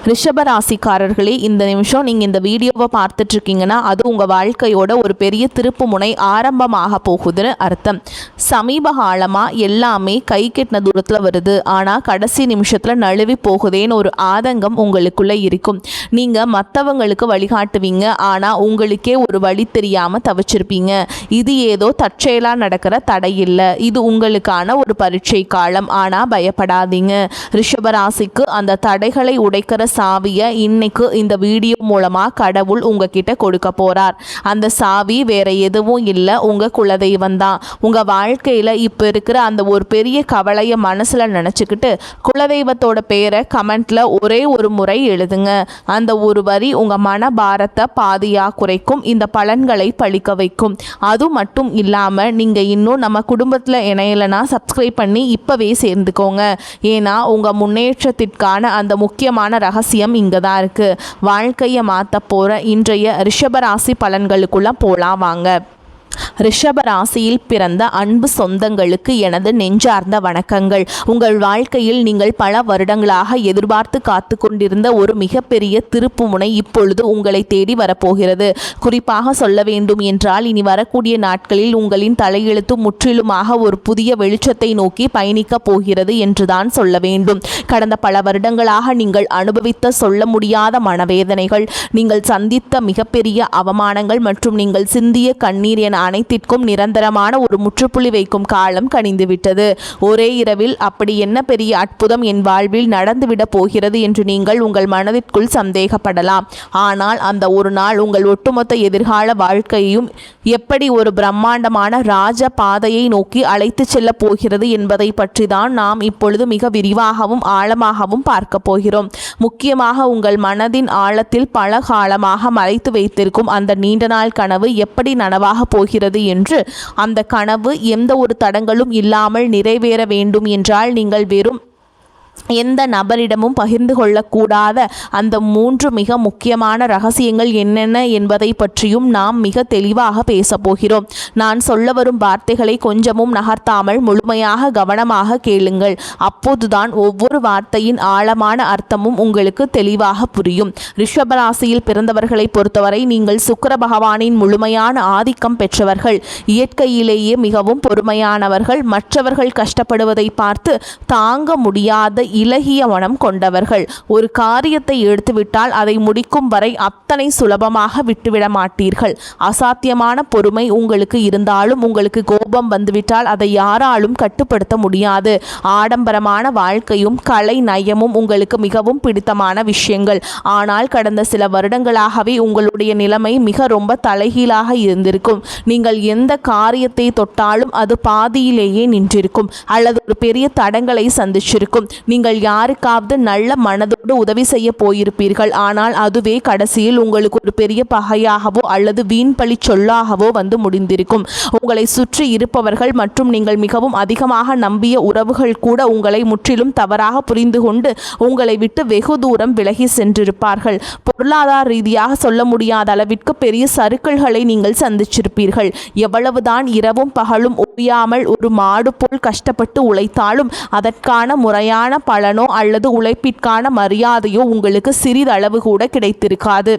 ரிஷபராசிக்காரர்களே, இந்த நிமிஷம் நீங்கள் இந்த வீடியோவை பார்த்துட்ருக்கீங்கன்னா அது உங்கள் வாழ்க்கையோட ஒரு பெரிய திருப்பு முனை ஆரம்பமாக போகுதுன்னு அர்த்தம். சமீப காலமாக எல்லாமே கை கெட்டின தூரத்தில் வருது, ஆனால் கடைசி நிமிஷத்தில் நழுவி போகுதேன்னு ஒரு ஆதங்கம் உங்களுக்குள்ளே இருக்கும். நீங்கள் மற்றவங்களுக்கு வழிகாட்டுவீங்க, ஆனால் உங்களுக்கே ஒரு வழி தெரியாமல் தவிச்சிருப்பீங்க. இது ஏதோ தற்செயலாக நடக்கிற தடையில்லை, இது உங்களுக்கான ஒரு பரீட்சை காலம். ஆனால் பயப்படாதீங்க. ரிஷபராசிக்கு அந்த தடைகளை உடைக்கிற சாவியை இன்னைக்கு இந்த வீடியோ மூலமாக கடவுள் உங்ககிட்ட கொடுக்க போகிறார். அந்த சாவி வேற எதுவும் இல்லை, உங்கள் குலதெய்வம் தான். உங்கள் வாழ்க்கையில் இப்போ இருக்கிற அந்த ஒரு பெரிய கவலையை மனசில் நினச்சிக்கிட்டு குலதெய்வத்தோட பேரை கமெண்ட்டில் ஒரே ஒரு முறை எழுதுங்க. அந்த ஒரு வரி உங்கள் மன பாரத்தை பாதியாக குறைக்கும், இந்த பலன்களை பழிக்க வைக்கும். அது மட்டும் இல்லாமல் நீங்கள் இன்னும் நம்ம குடும்பத்தில் இணையலைன்னா சப்ஸ்கிரைப் பண்ணி இப்போவே சேர்ந்துக்கோங்க. ஏன்னா உங்கள் முன்னேற்றத்திற்கான அந்த முக்கியமான ரகசியம் இங்கே தான் இருக்குது. வாழ்க்கையை மாற்ற போகிற இன்றைய ரிஷபராசி பலன்களுக்குள்ளே போகலாம் வாங்க. ரிஷப ராசியில் பிறந்த அன்பு சொந்தங்களுக்கு எனது நெஞ்சார்ந்த வணக்கங்கள். உங்கள் வாழ்க்கையில் நீங்கள் பல வருடங்களாக எதிர்பார்த்து காத்து கொண்டிருந்த ஒரு மிகப்பெரிய திருப்பு முனை இப்பொழுது உங்களை தேடி வரப்போகிறது. குறிப்பாக சொல்ல வேண்டும் என்றால் இனி வரக்கூடிய நாட்களில் உங்களின் தலையெழுத்து முற்றிலுமாக ஒரு புதிய வெளிச்சத்தை நோக்கி பயணிக்கப் போகிறது என்றுதான் சொல்ல வேண்டும். கடந்த பல வருடங்களாக நீங்கள் அனுபவித்த சொல்ல முடியாத மனவேதனைகள், நீங்கள் சந்தித்த மிகப்பெரிய அவமானங்கள் மற்றும் நீங்கள் சிந்திய கண்ணீர் என அனைத்திற்கும் நிரந்தரமான ஒரு முற்றுப்புள்ளி வைக்கும் காலம் கனிந்துவிட்டது. ஒரே இரவில் அப்படி என்ன பெரிய அற்புதம் என் வாழ்வில் நடந்துவிடப் போகிறது என்று நீங்கள் உங்கள் மனதிற்குள் சந்தேகப்படலாம். ஆனால் அந்த ஒரு நாள் உங்கள் ஒட்டுமொத்த எதிர்கால வாழ்க்கையையும் எப்படி ஒரு பிரம்மாண்டமான ராஜ பாதையை நோக்கி அழைத்து செல்ல போகிறது என்பதை பற்றி தான் நாம் இப்பொழுது மிக விரிவாகவும் ஆழமாகவும் பார்க்க போகிறோம். முக்கியமாக உங்கள் மனதின் ஆழத்தில் பல காலமாக மறைத்து வைத்திருக்கும் அந்த நீண்ட நாள் கனவு எப்படி நனவாக போகிறது என்று, அந்த கனவு எந்த ஒரு தடங்களும் இல்லாமல் நிறைவேற வேண்டும் என்றால் நீங்கள் வெறும் எந்த நபரிடமும் பகிர்ந்து கொள்ளக்கூடாத அந்த 3 மிக முக்கியமான ரகசியங்கள் என்னென்ன என்பதை பற்றியும் நாம் மிக தெளிவாக பேசப்போகிறோம். நான் சொல்ல வரும் வார்த்தைகளை கொஞ்சமும் நகர்த்தாமல் முழுமையாக கவனமாக கேளுங்கள். அப்போதுதான் ஒவ்வொரு வார்த்தையின் ஆழமான அர்த்தமும் உங்களுக்கு தெளிவாக புரியும். ரிஷபராசியில் பிறந்தவர்களை பொறுத்தவரை நீங்கள் சுக்கிர பகவானின் முழுமையான ஆதிக்கம் பெற்றவர்கள். இயற்கையிலேயே மிகவும் பொறுமையானவர்கள். மற்றவர்கள் கஷ்டப்படுவதை பார்த்து தாங்க முடியாத இலகிய மனம் கொண்டவர்கள். ஒரு காரியத்தை எடுத்துவிட்டால் அதை முடிக்கும் வரை அத்தனை சுலபமாக விட்டுவிட மாட்டீர்கள். அசாத்தியமான பொறுமை உங்களுக்கு இருந்தாலும் உங்களுக்கு கோபம் வந்துவிட்டால் அதை யாராலும் கட்டுப்படுத்த முடியாது. ஆடம்பரமான வாழ்க்கையும் கலை நயமும் உங்களுக்கு மிகவும் பிடித்தமான விஷயங்கள். ஆனால் கடந்த சில வருடங்களாகவே உங்களுடைய நிலைமை மிக ரொம்ப தலைகீழாக இருந்திருக்கும். நீங்கள் எந்த காரியத்தை தொட்டாலும் அது பாதியிலேயே நின்றிருக்கும் அல்லது ஒரு பெரிய தடங்களை சந்திச்சிருக்கும். நீங்கள் யாருக்காவது நல்ல மனதோடு உதவி செய்ய போயிருப்பீர்கள். ஆனால் அதுவே கடைசியில் உங்களுக்கு ஒரு பெரிய பகையாகவோ அல்லது வீண்பழி சொல்லாகவோ வந்து முடிந்திருக்கும். உங்களை சுற்றி இருப்பவர்கள் மற்றும் நீங்கள் மிகவும் அதிகமாக நம்பிய உறவுகள் கூட உங்களை முற்றிலும் தவறாக புரிந்து கொண்டு உங்களை விட்டு வெகு தூரம் விலகி சென்றிருப்பார்கள். பொருளாதார ரீதியாக சொல்ல முடியாத அளவிற்கு பெரிய சறுக்கல்களை நீங்கள் சந்திச்சிருப்பீர்கள். எவ்வளவுதான் இரவும் பகலும் ஓயாமல் ஒரு மாடு போல் கஷ்டப்பட்டு உழைத்தாலும் அதற்கான முறையான பலனோ அல்லது உழைப்பிற்கான மரியாதையோ உங்களுக்கு சிறிதளவு கூட கிடைத்திருக்காது.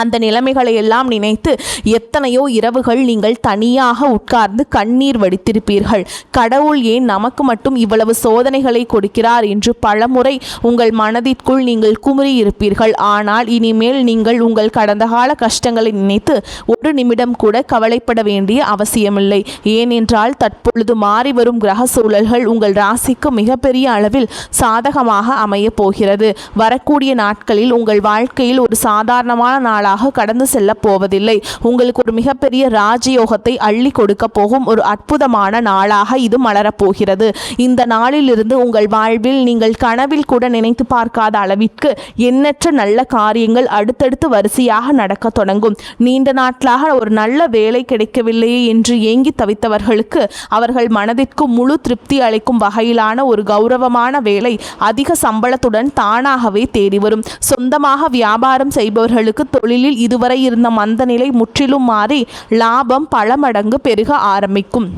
அந்த நிலைமைகளை எல்லாம் நினைத்து எத்தனையோ இரவுகள் நீங்கள் தனியாக உட்கார்ந்து கண்ணீர் வடித்திருப்பீர்கள். கடவுள் ஏன் நமக்கு மட்டும் இவ்வளவு சோதனைகளை கொடுக்கிறார் என்று பலமுறை உங்கள் மனதிற்குள் நீங்கள் குமுறி இருப்பீர்கள். ஆனால் இனிமேல் நீங்கள் உங்கள் கடந்த கால கஷ்டங்களை நினைத்து ஒரு நிமிடம் கூட கவலைப்பட வேண்டிய அவசியமில்லை. ஏனென்றால் தற்பொழுது மாறி வரும் கிரக சூழல்கள் உங்கள் ராசிக்கு மிகப்பெரிய அளவில் சாதகமாக அமைய போகிறது. வரக்கூடிய நாட்களில் உங்கள் வாழ்க்கையில் ஒரு சாதாரணமான நாளாக கடந்து செல்ல போவதில்லை. உங்களுக்கு ஒரு மிகப்பெரிய ராஜயோகத்தை அள்ளி கொடுக்க போகும் ஒரு அற்புதமான நாளாக இது மலரப்போகிறது. இந்த நாளிலிருந்து உங்கள் வாழ்வில் நீங்கள் கனவில் கூட நினைத்து பார்க்காத அளவிற்கு எண்ணற்ற நல்ல காரியங்கள் அடுத்தடுத்து வரிசையாக நடக்க தொடங்கும். நீண்ட நாட்களாக ஒரு நல்ல வேலை கிடைக்கவில்லையே என்று ஏங்கி தவித்தவர்களுக்கு அவர்கள் மனதிற்கு முழு திருப்தி அளிக்கும் வகையிலான ஒரு கௌரவமான வேலை அதிக சம்பளத்துடன் தானாகவே தேடி வரும். சொந்தமாக வியாபாரம் செய்பவர்களுக்கு தொழிலில் இதுவரை இருந்த மந்த நிலை முற்றிலும் மாறி லாபம் பல மடங்கு பெருக ஆரம்பிக்கும்.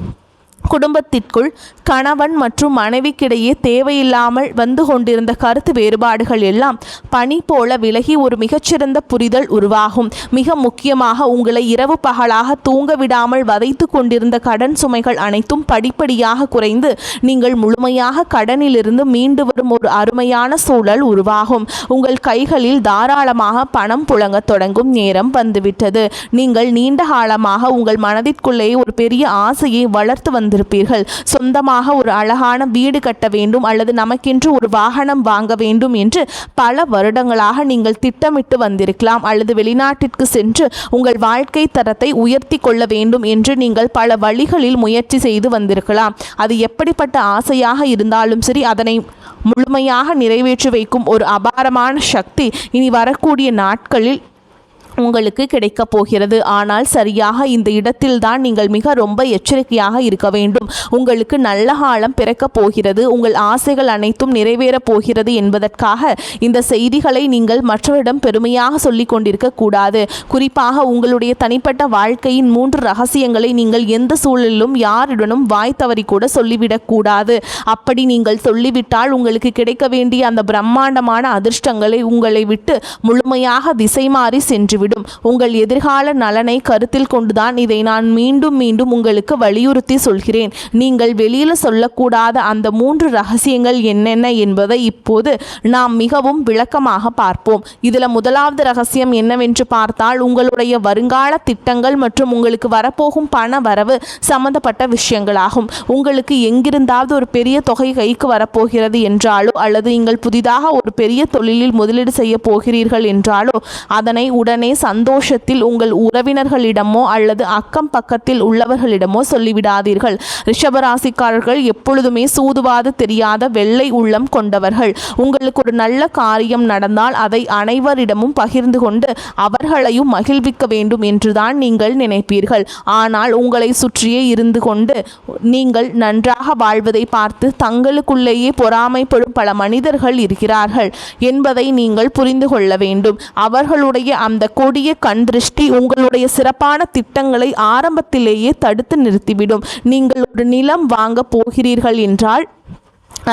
குடும்பத்திற்குள் கணவன் மற்றும் மனைவிக்கிடையே தேவையில்லாமல் வந்து கொண்டிருந்த கருத்து வேறுபாடுகள் எல்லாம் பனி போல விலகி ஒரு மிகச்சிறந்த புரிதல் உருவாகும். மிக முக்கியமாக உங்களை இரவு பகலாக தூங்க விடாமல் வதைத்து கொண்டிருந்த கடன் சுமைகள் அனைத்தும் படிப்படியாக குறைந்து நீங்கள் முழுமையாக கடனிலிருந்து மீண்டு வரும் ஒரு அருமையான சூழல் உருவாகும். உங்கள் கைகளில் தாராளமாக பணம் புழங்க தொடங்கும் நேரம் வந்துவிட்டது. நீங்கள் நீண்ட காலமாக உங்கள் மனதிற்குள்ளே ஒரு பெரிய ஆசையை வளர்த்து வந்திருப்பீர்கள். சொந்தமாக ஒரு அழகான வீடு கட்ட வேண்டும் அல்லது நமக்கென்று ஒரு வாகனம் வாங்க வேண்டும் என்று பல வருடங்களாக நீங்கள் திட்டமிட்டு வந்திருக்கலாம். அல்லது வெளிநாட்டிற்கு சென்று உங்கள் வாழ்க்கை தரத்தை உயர்த்தி கொள்ள வேண்டும் என்று நீங்கள் பல வழிகளில் முயற்சி செய்து வந்திருக்கலாம். அது எப்படிப்பட்ட ஆசையாக இருந்தாலும் சரி, அதனை முழுமையாக நிறைவேற்றி வைக்கும் ஒரு அபாரமான சக்தி இனி வரக்கூடிய நாட்களில் உங்களுக்கு கிடைக்கப் போகிறது. ஆனால் சரியாக இந்த இடத்தில்தான் நீங்கள் மிக ரொம்ப எச்சரிக்கையாக இருக்க வேண்டும். உங்களுக்கு நல்ல காலம் பிறக்கப் போகிறது, உங்கள் ஆசைகள் அனைத்தும் நிறைவேறப் போகிறது என்பதற்காக இந்த செய்திகளை நீங்கள் மற்றவரிடம் பெருமையாக சொல்லிக் கொண்டிருக்க கூடாது. குறிப்பாக உங்களுடைய தனிப்பட்ட வாழ்க்கையின் 3 ரகசியங்களை நீங்கள் எந்த சூழலிலும் யாருடனும் வாய் தவறி கூட சொல்லிவிடக்கூடாது. அப்படி நீங்கள் சொல்லிவிட்டால் உங்களுக்கு கிடைக்க வேண்டிய அந்த பிரம்மாண்டமான அதிர்ஷ்டங்களை உங்களை விட்டு முழுமையாக திசை மாறி சென்று உங்கள் எதிர்கால நலனை கருத்தில் கொண்டுதான் இதை நான் மீண்டும் மீண்டும் உங்களுக்கு வலியுறுத்தி சொல்கிறேன். நீங்கள் வெளியில சொல்லக்கூடாத அந்த 3 ரகசியங்கள் என்னென்ன என்பதை இப்போது நாம் மிகவும் விளக்கமாக பார்ப்போம். இதுல முதலாவது ரகசியம் என்னவென்று பார்த்தால், உங்களுடைய வருங்கால திட்டங்கள் மற்றும் உங்களுக்கு வரப்போகும் பண வரவு சம்பந்தப்பட்ட விஷயங்களாகும். உங்களுக்கு எங்கிருந்தாவது ஒரு பெரிய தொகை கைக்கு வரப்போகிறது என்றாலோ அல்லது நீங்கள் புதிதாக ஒரு பெரிய தொழிலில் முதலீடு செய்ய போகிறீர்கள் என்றாலோ அதனை உடனே சந்தோஷத்தில் உங்கள் உறவினர்களிடமோ அல்லது அக்கம் பக்கத்தில் உள்ளவர்களிடமோ சொல்லிவிடாதீர்கள். ரிஷபராசிக்காரர்கள் எப்பொழுதுமே சூதுவாது தெரியாத வெள்ளை உள்ளம் கொண்டவர்கள். உங்களுக்கு ஒரு நல்ல காரியம் நடந்தால் அதை அனைவரிடமும் பகிர்ந்து கொண்டு அவர்களையும் மகிழ்விக்க வேண்டும் என்றுதான் நீங்கள் நினைப்பீர்கள். ஆனால் உங்களை சுற்றியே இருந்து கொண்டு நீங்கள் நன்றாக வாழ்வதை பார்த்து தங்களுக்குள்ளேயே பொறாமைப்படும் பல மனிதர்கள் இருக்கிறார்கள் என்பதை நீங்கள் புரிந்து கொள்ள வேண்டும். அவர்களுடைய அந்த கொடிய கண் திருஷ்டி உங்களுடைய சிறப்பான திட்டங்களை ஆரம்பத்திலேயே தடுத்து நிறுத்திவிடும். நீங்கள் ஒரு நிலம் வாங்க போகிறீர்கள் என்றால்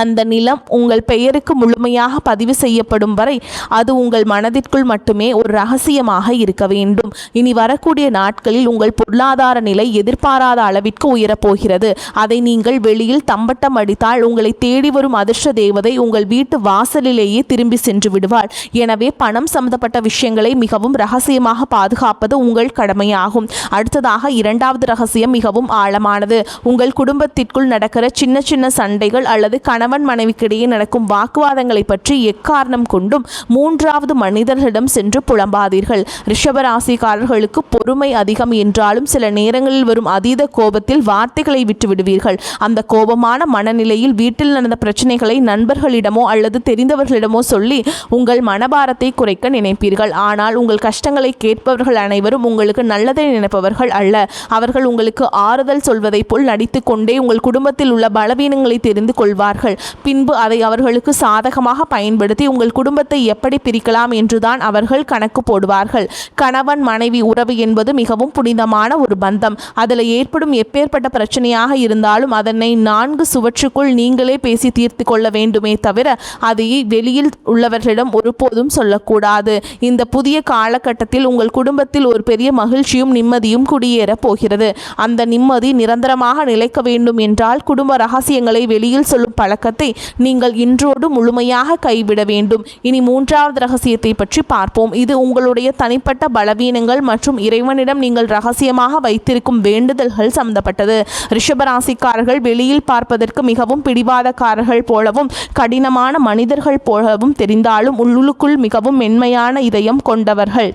அந்த நிலம் உங்கள் பெயருக்கு முழுமையாக பதிவு செய்யப்படும் வரை அது உங்கள் மனதிற்குள் மட்டுமே ஒரு ரகசியமாக இருக்க வேண்டும். இனி வரக்கூடிய நாட்களில் உங்கள் பொருளாதார நிலை எதிர்பாராத அளவிற்கு உயரப்போகிறது. அதை நீங்கள் வெளியில் தம்பட்டம் அடித்தால் உங்களை தேடி வரும் அதிர்ஷ்ட தேவதை உங்கள் வீட்டு வாசலிலேயே திரும்பி சென்று விடுவாள். எனவே பணம் சம்பந்தப்பட்ட விஷயங்களை மிகவும் ரகசியமாக பாதுகாப்பது உங்கள் கடமையாகும். அடுத்ததாக 2வது ரகசியம் மிகவும் ஆழமானது. உங்கள் குடும்பத்திற்குள் நடக்கிற சின்ன சின்ன சண்டைகள் அல்லது கணவன் மனைவிக்கிடையே நடக்கும் வாக்குவாதங்களை பற்றி எக்காரணம் கொண்டும் 3வது மனிதர்களிடம் சென்று புலம்பாதீர்கள். ரிஷபராசிக்காரர்களுக்கு பொறுமை அதிகம் என்றாலும் சில நேரங்களில் வரும் அதீத கோபத்தில் வார்த்தைகளை விட்டு விடுவீர்கள். அந்த கோபமான மனநிலையில் வீட்டில் நடந்த பிரச்சனைகளை நண்பர்களிடமோ அல்லது தெரிந்தவர்களிடமோ சொல்லி உங்கள் மனபாரத்தை குறைக்க நினைப்பீர்கள். ஆனால் உங்கள் கஷ்டங்களை கேட்பவர்கள் அனைவரும் உங்களுக்கு நல்லதை நினைப்பவர்கள் அல்ல. அவர்கள் உங்களுக்கு ஆறுதல் சொல்வதை போல் நடித்து கொண்டே உங்கள் குடும்பத்தில் உள்ள பலவீனங்களை தெரிந்து கொள்வார்கள். பின்பு அதை அவர்களுக்கு சாதகமாக பயன்படுத்தி உங்கள் குடும்பத்தை எப்படி பிரிக்கலாம் என்றுதான் அவர்கள் கணக்கு போடுவார்கள். கணவன் மனைவி உறவு என்பது மிகவும் புனிதமான ஒரு பந்தம். அதில் ஏற்படும் எப்பேற்பட்ட பிரச்சனையாக இருந்தாலும் அதனை 4 சுவற்றுக்குள் நீங்களே பேசி தீர்த்து கொள்ள வேண்டுமே தவிர அதை வெளியில் உள்ளவர்களிடம் ஒருபோதும் சொல்லக்கூடாது. இந்த புதிய காலகட்டத்தில் உங்கள் குடும்பத்தில் ஒரு பெரிய மகிழ்ச்சியும் நிம்மதியும் குடியேறப் போகிறது. அந்த நிம்மதி நிரந்தரமாக நிலைக்க வேண்டும் என்றால் குடும்ப ரகசியங்களை வெளியில் சொல்லும் பழக்கத்தை நீங்கள் இன்றோடு முழுமையாக கைவிட வேண்டும். இனி 3வது ரகசியத்தை பற்றி பார்ப்போம். இது உங்களுடைய தனிப்பட்ட பலவீனங்கள் மற்றும் இறைவனிடம் நீங்கள் ரகசியமாக வைத்திருக்கும் வேண்டுதல்கள் சம்பந்தப்பட்டது. ரிஷபராசிக்காரர்கள் வெளியில் பார்ப்பதற்கு மிகவும் பிடிவாதக்காரர்கள் போலவும் கடினமான மனிதர்கள் போலவும் தெரிந்தாலும் உள்ளுக்குள் மிகவும் மென்மையான இதயம் கொண்டவர்கள்.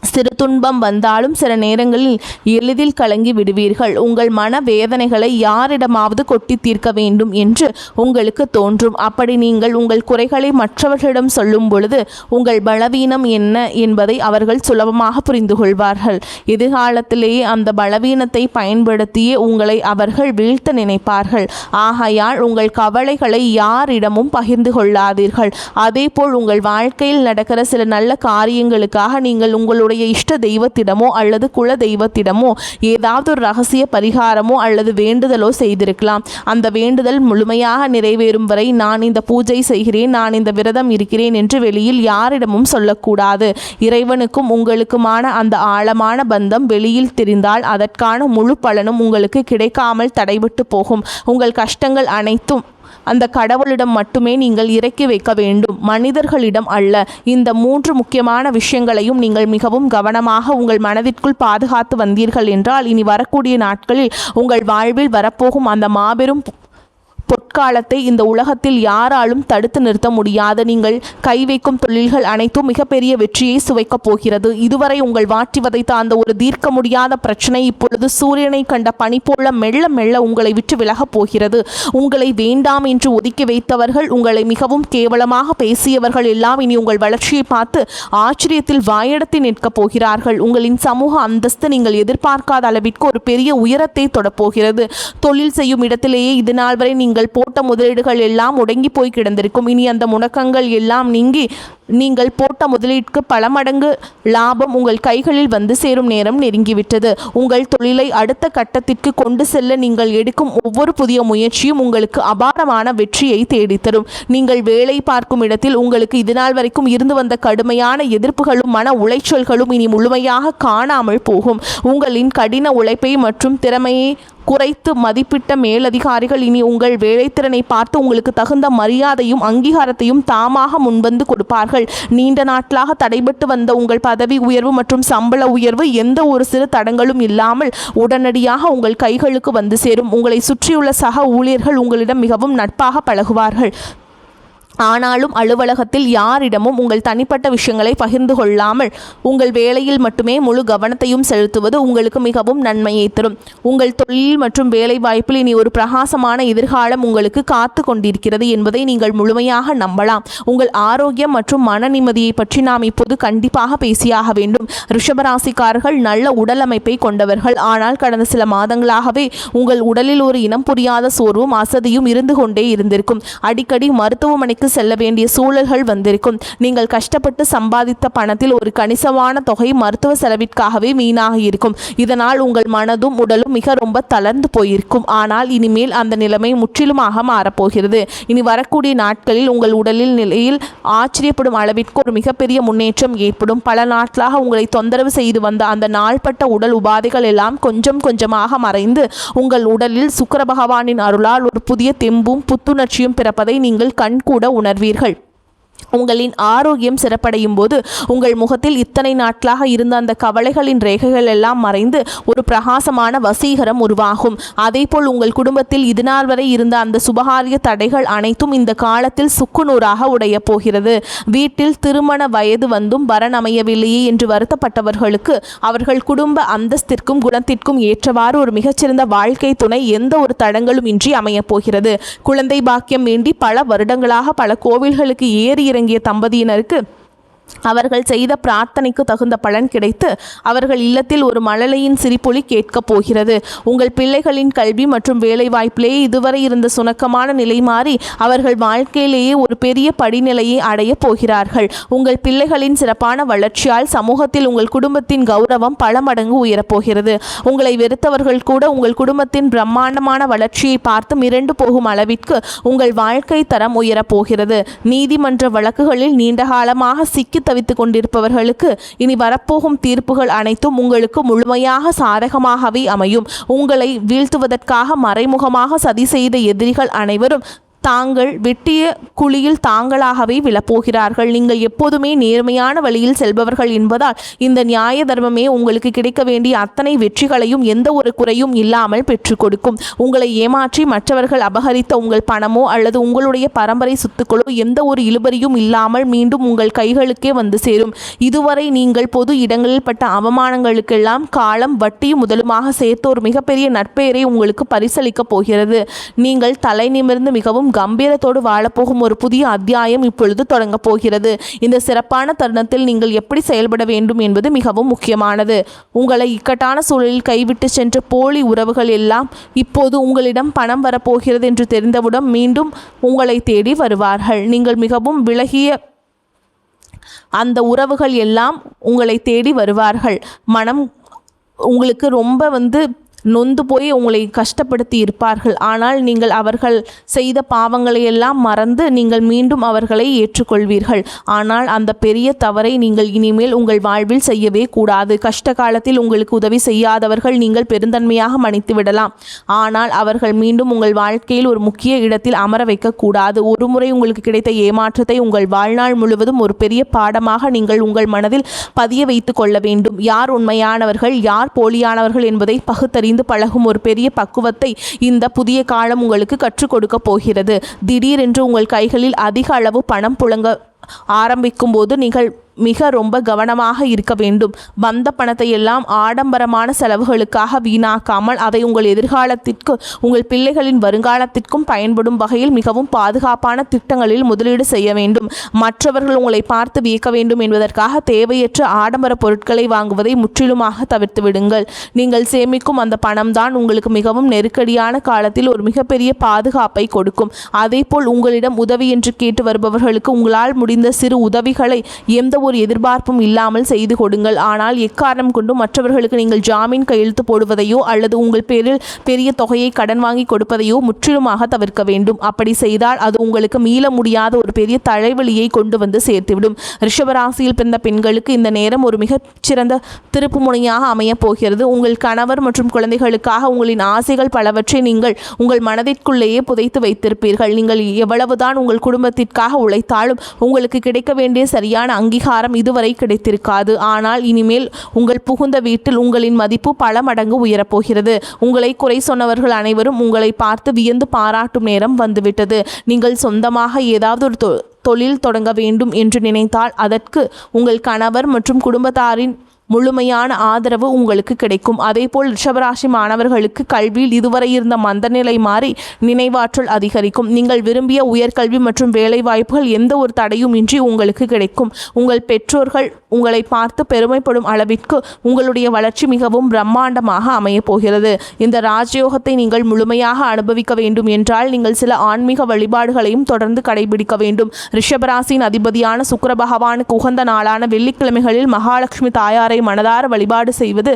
சிறு துன்பம் வந்தாலும் சில நேரங்களில் எளிதில் கலங்கி விடுவீர்கள். உங்கள் மன வேதனைகளை யாரிடமாவது கொட்டி தீர்க்க வேண்டும் என்று உங்களுக்கு தோன்றும். அப்படி நீங்கள் உங்கள் குறைகளை மற்றவர்களிடம் சொல்லும் பொழுது உங்கள் பலவீனம் என்ன என்பதை அவர்கள் சுலபமாக புரிந்து கொள்வார்கள். எதிர்காலத்திலேயே அந்த பலவீனத்தை பயன்படுத்தியே உங்களை அவர்கள் வீழ்த்த நினைப்பார்கள். ஆகையால் உங்கள் கவலைகளை யாரிடமும் பகிர்ந்து கொள்ளாதீர்கள். அதேபோல் உங்கள் வாழ்க்கையில் நடக்கிற சில நல்ல காரியங்களுக்காக நீங்கள் உங்களுடைய உங்களுடைய இஷ்ட தெய்வத்திடமோ அல்லது குல தெய்வத்திடமோ ஏதாவது ஒரு ரகசிய பரிகாரமோ அல்லது வேண்டுதலோ செய்திருக்கலாம். அந்த வேண்டுதல் முழுமையாக நிறைவேறும் வரை நான் இந்த பூஜை செய்கிறேன், நான் இந்த விரதம் இருக்கிறேன் என்று வெளியில் யாரிடமும் சொல்லக்கூடாது. இறைவனுக்கும் உங்களுக்குமான அந்த ஆழமான பந்தம் வெளியில் தெரிந்தால் அதற்கான முழு பலனும் உங்களுக்கு கிடைக்காமல் தடைபட்டு போகும். உங்கள் கஷ்டங்கள் அனைத்தும் அந்த கடவுளிடம் மட்டுமே நீங்கள் இறக்கி வைக்க வேண்டும், மனிதர்களிடம் அல்ல. இந்த 3 முக்கியமான விஷயங்களையும் நீங்கள் மிகவும் கவனமாக உங்கள் மனதிற்குள் பாதுகாத்து வந்தீர்கள் என்றால் இனி வரக்கூடிய நாட்களில் உங்கள் வாழ்வில் வரப்போகும் அந்த மாபெரும் பொற்காலத்தை இந்த உலகத்தில் யாராலும் தடுத்து நிறுத்த முடியாது. நீங்கள் கை வைக்கும் தொழில்கள் அனைத்தும் மிகப்பெரிய வெற்றியை சுவைக்கப் போகிறது. இதுவரை உங்கள் வாட்டி வதைத்த அந்த ஒரு தீர்க்க முடியாத பிரச்சனை இப்பொழுது சூரியனை கண்ட பனி போல மெல்ல மெல்ல உங்களை விட்டு விலகப் போகிறது. உங்களை வேண்டாம் என்று ஒதுக்கி வைத்தவர்கள், உங்களை மிகவும் கேவலமாக பேசியவர்கள் எல்லாம் இனி உங்கள் வளர்ச்சியை பார்த்து ஆச்சரியத்தில் வாயெடுத்து நிற்கப் போகிறார்கள். உங்களின் சமூக அந்தஸ்து நீங்கள் எதிர்பார்க்காத அளவிற்கு ஒரு பெரிய உயரத்தை தொடப்போகிறது. தொழில் செய்யும் இடத்திலேயே இது நாள் வரை நீங்கள் போட்ட முதலீடுகள் எல்லாம் முடங்கி போய் கிடந்திருக்கும். இனி அந்த முடக்கங்கள் எல்லாம் நீங்கி நீங்கள் போட்ட முதலீட்டுக்கு பல மடங்கு லாபம் உங்கள் கைகளில் வந்து சேரும் நேரம் நெருங்கிவிட்டது. உங்கள் தொழிலை அடுத்த கட்டத்திற்கு கொண்டு செல்ல நீங்கள் எடுக்கும் ஒவ்வொரு புதிய முயற்சியும் உங்களுக்கு அபாரமான வெற்றியை தேடித்தரும். நீங்கள் வேலை பார்க்கும் இடத்தில் உங்களுக்கு இதுநாள் வரைக்கும் இருந்து வந்த கடுமையான எதிர்ப்புகளும் மன உளைச்சல்களும் இனி முழுமையாக காணாமல் போகும். உங்களின் கடின உழைப்பை மற்றும் திறமையை குறைத்து மதிப்பிட்ட மேலதிகாரிகள் இனி உங்கள் வேலைத்திறனை பார்த்து உங்களுக்கு தகுந்த மரியாதையும் அங்கீகாரத்தையும் தாமாக முன்வந்து கொடுப்பார்கள். நீண்ட நாட்களாக தடைபட்டு வந்த உங்கள் பதவி உயர்வு மற்றும் சம்பள உயர்வு எந்த ஒரு சிறு தடங்களும் இல்லாமல் உடனடியாக உங்கள் கைகளுக்கு வந்து சேரும். உங்களை சுற்றியுள்ள சக ஊழியர்கள் உங்களிடம் மிகவும் நட்பாக பழகுவார்கள். ஆனாலும் அலுவலகத்தில் யாரிடமும் உங்கள் தனிப்பட்ட விஷயங்களை பகிர்ந்து கொள்ளாமல் உங்கள் வேலையில் மட்டுமே முழு கவனத்தையும் செலுத்துவது உங்களுக்கு மிகவும் நன்மையை தரும். உங்கள் தொழில் மற்றும் வேலை வாய்ப்பில் இனி ஒரு பிரகாசமான எதிர்காலம் உங்களுக்கு காத்து கொண்டிருக்கிறது என்பதை நீங்கள் முழுமையாக நம்பலாம். உங்கள் ஆரோக்கியம் மற்றும் மன நிம்மதியை பற்றி நாம் இப்போது கண்டிப்பாக பேசியாக வேண்டும். ரிஷபராசிக்காரர்கள் நல்ல உடல் அமைப்பை கொண்டவர்கள். ஆனால் கடந்த சில மாதங்களாகவே உங்கள் உடலில் ஒரு இனம் புரியாத சோர்வும் அசதியும் இருந்து கொண்டே இருந்திருக்கும். அடிக்கடி மருத்துவமனைக்கு செல்ல வேண்டிய சூழல்கள் வந்திருக்கும். நீங்கள் கஷ்டப்பட்டு சம்பாதித்த பணத்தில் ஒரு கணிசமான தொகை மருத்துவ செலவிற்காகவே வீணாக இருக்கும். இதனால் உங்கள் மனதும் உடலும் ரொம்ப தளர்ந்து போயிருக்கும். ஆனால் இனிமேல் அந்த நிலைமை முற்றிலுமாக மாறப்போகிறது. இனி வரக்கூடிய நாட்களில் உங்கள் உடலில் நிலையில் ஆச்சரியப்படும் அளவிற்கு ஒரு மிகப்பெரிய முன்னேற்றம் ஏற்படும். பல நாட்களாக உங்களை தொந்தரவு செய்து வந்த அந்த நாள்பட்ட உடல் உபாதைகள் எல்லாம் கொஞ்சம் கொஞ்சமாக மறைந்து உங்கள் உடலில் சுக்கிர பகவானின் அருளால் ஒரு புதிய தெம்பும் புத்துணர்ச்சியும் பிறப்பதை நீங்கள் கண்கூட உணர்வீர்கள். உங்களின் ஆரோக்கியம் சிறப்படையும் போது உங்கள் முகத்தில் இத்தனை நாட்களாக இருந்த அந்த கவலைகளின் ரேகைகள் எல்லாம் மறைந்து ஒரு பிரகாசமான வசீகரம் உருவாகும். அதேபோல் உங்கள் குடும்பத்தில் இதுநாள் வரை இருந்த அந்த சுபகாரிய தடைகள் அனைத்தும் இந்த காலத்தில் சுக்குநூறாக உடைய போகிறது. வீட்டில் திருமண வயது வந்தும் வரன் அமையவில்லையே என்று வருத்தப்பட்டவர்களுக்கு அவர்கள் குடும்ப அந்தஸ்திற்கும் குணத்திற்கும் ஏற்றவாறு ஒரு மிகச்சிறந்த வாழ்க்கை துணை எந்த ஒரு தடங்களும் இன்றி அமையப் போகிறது. குழந்தை பாக்கியம் வேண்டி பல வருடங்களாக பல கோவில்களுக்கு ஏறி இறங்கிய தம்பதியினருக்கு அவர்கள் செய்த பிரார்த்தனைக்கு தகுந்த பலன் கிடைத்து அவர்கள் இல்லத்தில் ஒரு மழலையின் சிரிப்பொலி கேட்கப் போகிறது. உங்கள் பிள்ளைகளின் கல்வி மற்றும் வேலை வாய்ப்பிலேயே இதுவரை இருந்த சுணக்கமான நிலை மாறி அவர்கள் வாழ்க்கையிலேயே ஒரு பெரிய படிநிலையை அடைய போகிறார்கள். உங்கள் பிள்ளைகளின் சிறப்பான வளர்ச்சியால் சமூகத்தில் உங்கள் குடும்பத்தின் கௌரவம் பல மடங்கு உயரப்போகிறது. உங்களை வெறுத்தவர்கள் கூட உங்கள் குடும்பத்தின் பிரம்மாண்டமான வளர்ச்சியை பார்த்து மிரண்டு போகும் அளவிற்கு உங்கள் வாழ்க்கை தரம் உயரப்போகிறது. நீதிமன்ற வழக்குகளில் நீண்டகாலமாக சிக்கி தவித்துக் கொண்டிருப்பவர்களுக்கு இனி வரப்போகும் தீர்ப்புகள் அனைத்தும் உங்களுக்கு முழுமையாக சாதகமாகவே அமையும். உங்களை வீழ்த்துவதற்காக மறைமுகமாக சதி செய்த எதிரிகள் அனைவரும் தாங்கள் வெட்டிய குழியில் தாங்களாகவே விழப்போகிறார்கள். நீங்கள் எப்போதுமே நேர்மையான வழியில் செல்பவர்கள் என்பதால் இந்த நியாய தர்மமே உங்களுக்கு கிடைக்க வேண்டிய அத்தனை வெற்றிகளையும் எந்த ஒரு குறையும் இல்லாமல் பெற்றுக் கொடுக்கும். உங்களை ஏமாற்றி மற்றவர்கள் அபகரித்த உங்கள் பணமோ அல்லது உங்களுடைய பரம்பரை சொத்துக்களோ எந்த ஒரு இழுபறியும் இல்லாமல் மீண்டும் உங்கள் கைகளுக்கே வந்து சேரும். இதுவரை நீங்கள் பொது இடங்களில் பட்ட அவமானங்களுக்கெல்லாம் காலம் வட்டியும் முதலுமாக சேர்த்து ஒரு மிகப்பெரிய நற்பெயரை உங்களுக்கு பரிசளிக்கப் போகிறது. நீங்கள் தலை நிமிர்ந்து மிகவும் கம்பீரத்தோடு வாழப்போகும் ஒரு புதிய அத்தியாயம் இப்பொழுது தொடங்கப் போகிறது. இந்த சிறப்பான தருணத்தில் நீங்கள் எப்படி செயல்பட வேண்டும் என்பது மிகவும் முக்கியமானது. உங்களை இக்கட்டான சூழலில் கைவிட்டு சென்ற போலி உறவுகள் எல்லாம் இப்போது உங்களிடம் பணம் வரப்போகிறது என்று தெரிந்தவுடன் மீண்டும் உங்களை தேடி வருவார்கள். நீங்கள் மிகவும் விலகிய அந்த உறவுகள் எல்லாம் உங்களை தேடி வருவார்கள். மனம் உங்களுக்கு ரொம்ப நொந்து போய் உங்களை கஷ்டப்படுத்தி இருப்பார்கள். ஆனால் நீங்கள் அவர்கள் செய்த பாவங்களை எல்லாம் மறந்து நீங்கள் மீண்டும் அவர்களை ஏற்றுக்கொள்வீர்கள். ஆனால் அந்த பெரிய தவறை நீங்கள் இனிமேல் உங்கள் வாழ்வில் செய்யவே கூடாது. கஷ்ட காலத்தில் உங்களுக்கு உதவி செய்யாதவர்கள் நீங்கள் பெருந்தன்மையாக மன்னித்து விடலாம். ஆனால் அவர்கள் மீண்டும் உங்கள் வாழ்க்கையில் ஒரு முக்கிய இடத்தில் அமர வைக்கக்கூடாது. ஒரு முறை உங்களுக்கு கிடைத்த ஏமாற்றத்தை உங்கள் வாழ்நாள் முழுவதும் ஒரு பெரிய பாடமாக நீங்கள் உங்கள் மனதில் பதிய வைத்து கொள்ள வேண்டும். யார் உண்மையானவர்கள், யார் போலியானவர்கள் என்பதை பகுத்தறி பழகும் ஒரு பெரிய பக்குவத்தை இந்த புதிய காலம் உங்களுக்கு கற்றுக் கொடுக்க போகிறது. திடீரென்று உங்கள் கைகளில் அதிக அளவு பணம் புழங்க ஆரம்பிக்கும் போது நீங்கள் ரொம்ப கவனமாக இருக்க வேண்டும். வந்த பணத்தை எல்லாம் ஆடம்பரமான செலவுகளுக்காக வீணாக்காமல் அதை உங்கள் எதிர்காலத்திற்கு, உங்கள் பிள்ளைகளின் வருங்காலத்திற்கும் பயன்படும் வகையில் மிகவும் பாதுகாப்பான திட்டங்களில் முதலீடு செய்ய வேண்டும். மற்றவர்கள் உங்களை பார்த்து வியக்க வேண்டும் என்பதற்காக தேவையற்ற ஆடம்பர பொருட்களை வாங்குவதை முற்றிலுமாக தவிர்த்து விடுங்கள். நீங்கள் சேமிக்கும் அந்த பணம்தான் உங்களுக்கு மிகவும் நெருக்கடியான காலத்தில் ஒரு மிகப்பெரிய பாதுகாப்பை கொடுக்கும். அதேபோல் உங்களிடம் உதவி என்று கேட்டு வருபவர்களுக்கு உங்களால் முடிந்த சிறு உதவிகளை எந்த ஒரு எதிர்பார்ப்பும் இல்லாமல் செய்து கொடுங்கள். ஆனால் எக்காரணம் கொண்டும் மற்றவர்களுக்கு நீங்கள் ஜாமீன் கையெழுத்து போடுவதையோ அல்லது உங்கள் பேரில் பெரிய தொகையை கடன் வாங்கி கொடுப்பதையோ முற்றிலுமாக தவிர்க்க வேண்டும். அப்படி செய்தால் அது உங்களுக்கு மீள முடியாத ஒரு பெரிய தலைவலியை கொண்டு வந்து சேர்த்துவிடும். ரிஷபராசியில் பிறந்த பெண்களுக்கு இந்த நேரம் ஒரு மிகச்சிறந்த திருப்பு முனையாக அமையப் போகிறது. உங்கள் கணவர் மற்றும் குழந்தைகளுக்காக உங்களின் ஆசைகள் பலவற்றை நீங்கள் உங்கள் மனதிற்குள்ளேயே புதைத்து வைத்திருப்பீர்கள். நீங்கள் எவ்வளவுதான் உங்கள் குடும்பத்திற்காக உழைத்தாலும் உங்களுக்கு கிடைக்க வேண்டிய சரியான அங்கீகாரம் இதுவரை கிடைத்திருக்காது. ஆனால் இனிமேல் உங்கள் புகுந்த வீட்டில் உங்களின் மதிப்பு பல மடங்கு உயரப்போகிறது. உங்களை குறை சொன்னவர்கள் அனைவரும் உங்களை பார்த்து வியந்து பாராட்டும் நேரம் வந்துவிட்டது. நீங்கள் சொந்தமாக ஏதாவது ஒரு தொழில் தொடங்க வேண்டும் என்று நினைத்தால் அதற்கு உங்கள் கணவர் மற்றும் குடும்பத்தாரின் முழுமையான ஆதரவு உங்களுக்கு கிடைக்கும். அதேபோல் ரிஷபராசி மாணவர்களுக்கு கல்வியில் இதுவரை இருந்த மந்தநிலை மாறி நினைவாற்றல் அதிகரிக்கும். நீங்கள் விரும்பிய உயர்கல்வி மற்றும் வேலை வாய்ப்புகள் எந்த ஒரு தடையும் இன்றி உங்களுக்கு கிடைக்கும். உங்கள் பெற்றோர்கள் உங்களை பார்த்து பெருமைப்படும் அளவிற்கு உங்களுடைய வளர்ச்சி மிகவும் பிரம்மாண்டமாக அமையப் போகிறது. இந்த ராஜயோகத்தை நீங்கள் முழுமையாக அனுபவிக்க வேண்டும் என்றால் நீங்கள் சில ஆன்மீக வழிபாடுகளையும் தொடர்ந்து கடைபிடிக்க வேண்டும். ரிஷபராசியின் அதிபதியான சுக்கிர பகவானுக்கு உகந்த நாளான வெள்ளிக்கிழமைகளில் மகாலட்சுமி தாயாரை மனதார வழிபாடு செய்வது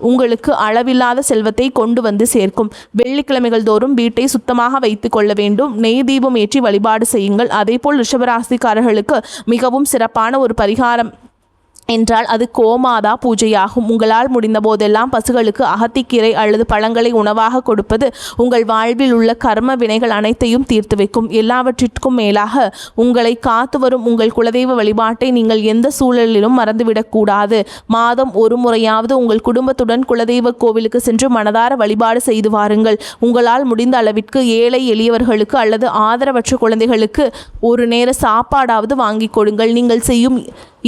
உங்களுக்கு அளவில்லாத செல்வத்தை கொண்டு வந்து சேர்க்கும். வெள்ளிக்கிழமைகள் தோறும் வீட்டை சுத்தமாக வைத்து கொள்ள வேண்டும். நெய் தீபம் ஏற்றி வழிபாடு செய்யுங்கள். அதேபோல் ரிஷபராசிக்காரர்களுக்கு மிகவும் சிறப்பான ஒரு பரிகாரம் என்றால் அது கோமாதா பூஜையாகும். உங்களால் முடிந்த போதெல்லாம் பசுகளுக்கு அகத்திக்கீரை அல்லது பழங்களை உணவாக கொடுப்பது உங்கள் வாழ்வில் உள்ள கர்ம வினைகள் அனைத்தையும் தீர்த்து வைக்கும். எல்லாவற்றிற்கும் மேலாக உங்களை காத்து வரும் உங்கள் குலதெய்வ வழிபாட்டை நீங்கள் எந்த சூழலிலும் மறந்துவிடக்கூடாது. மாதம் ஒரு முறையாவது உங்கள் குடும்பத்துடன் குலதெய்வ கோவிலுக்கு சென்று மனதார வழிபாடு செய்து வாருங்கள். உங்களால் முடிந்த அளவிற்கு ஏழை எளியவர்களுக்கு அல்லது ஆதரவற்ற குழந்தைகளுக்கு ஒரு நேர சாப்பாடாவது வாங்கி கொடுங்கள். நீங்கள் செய்யும்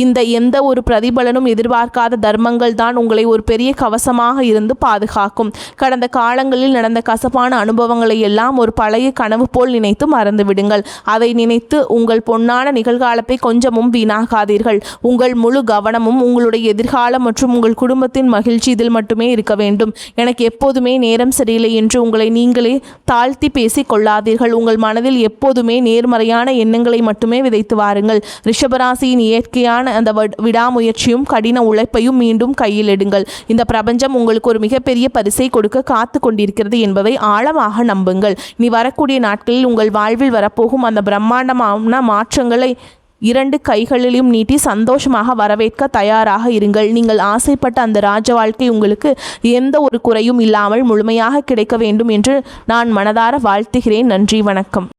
இந்த எந்த ஒரு பிரதிபலனும் எதிர்பார்க்காத தர்மங்கள் தான் உங்களை ஒரு பெரிய கவசமாக இருந்து பாதுகாக்கும். கடந்த காலங்களில் நடந்த கசப்பான அனுபவங்களை எல்லாம் ஒரு பழைய கனவு போல் நினைத்து மறந்து விடுங்கள். அதை நினைத்து உங்கள் பொன்னான நிகழ்காலத்தை கொஞ்சமும் வீணாகாதீர்கள். உங்கள் முழு கவனமும் உங்களுடைய எதிர்காலம் மற்றும் உங்கள் குடும்பத்தின் மகிழ்ச்சி இதில் மட்டுமே இருக்க வேண்டும். எனக்கு எப்போதுமே நேரம் சரியில்லை என்று உங்களை நீங்களே தாழ்த்தி பேசி கொள்ளாதீர்கள். உங்கள் மனதில் எப்போதுமே நேர்மறையான எண்ணங்களை மட்டுமே விதைத்து வாருங்கள். ரிஷபராசியின் இயற்கையான அந்த விடாமுயற்சியும் கடின உழைப்பையும் மீண்டும் கையில் எடுங்கள். இந்த பிரபஞ்சம் உங்களுக்கு ஒரு மிகப்பெரிய பரிசை கொடுக்க காத்து கொண்டிருக்கிறது என்பதை ஆழமாக நம்புங்கள். நீ வரக்கூடிய நாட்களில் உங்கள் வாழ்வில் வரப்போகும் அந்த பிரம்மாண்டமான மாற்றங்களை 2 கைகளிலும் நீட்டி சந்தோஷமாக வரவேற்க தயாராக இருங்கள். நீங்கள் ஆசைப்பட்ட அந்த ராஜ வாழ்க்கை உங்களுக்கு எந்த ஒரு குறையும் இல்லாமல் முழுமையாக கிடைக்க வேண்டும் என்று நான் மனதார வாழ்த்துகிறேன். நன்றி, வணக்கம்.